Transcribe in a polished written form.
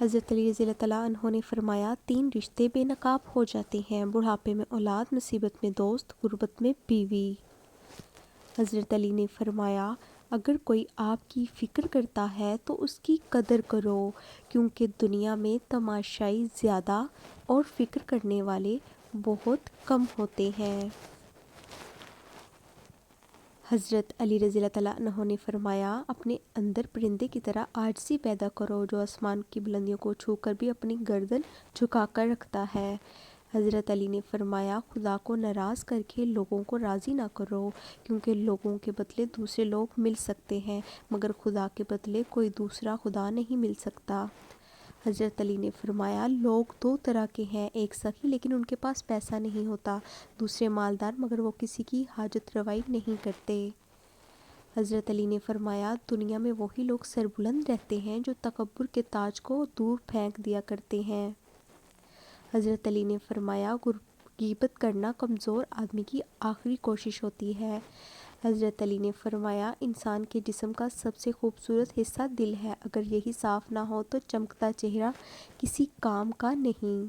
حضرت علی رضی اللہ تعالیٰ عنہ نے فرمایا 3 رشتے بے نقاب ہو جاتے ہیں، بڑھاپے میں اولاد، مصیبت میں دوست، غربت میں بیوی۔ حضرت علی نے فرمایا اگر کوئی آپ کی فکر کرتا ہے تو اس کی قدر کرو، کیونکہ دنیا میں تماشائی زیادہ اور فکر کرنے والے بہت کم ہوتے ہیں۔ حضرت علی رضی اللہ تعالیٰ عنہ نے فرمایا اپنے اندر پرندے کی طرح عاجزی پیدا کرو جو آسمان کی بلندیوں کو چھو کر بھی اپنی گردن جھکا کر رکھتا ہے۔ حضرت علی نے فرمایا خدا کو ناراض کر کے لوگوں کو راضی نہ کرو، کیونکہ لوگوں کے بدلے دوسرے لوگ مل سکتے ہیں مگر خدا کے بدلے کوئی دوسرا خدا نہیں مل سکتا۔ حضرت علی نے فرمایا لوگ 2 طرح کے ہیں، ایک سخی لیکن ان کے پاس پیسہ نہیں ہوتا، دوسرے مالدار مگر وہ کسی کی حاجت روائی نہیں کرتے۔ حضرت علی نے فرمایا دنیا میں وہی لوگ سربلند رہتے ہیں جو تکبر کے تاج کو دور پھینک دیا کرتے ہیں۔ حضرت علی نے فرمایا غیبت کرنا کمزور آدمی کی آخری کوشش ہوتی ہے۔ حضرت علی نے فرمایا انسان کے جسم کا سب سے خوبصورت حصہ دل ہے، اگر یہی صاف نہ ہو تو چمکتا چہرہ کسی کام کا نہیں۔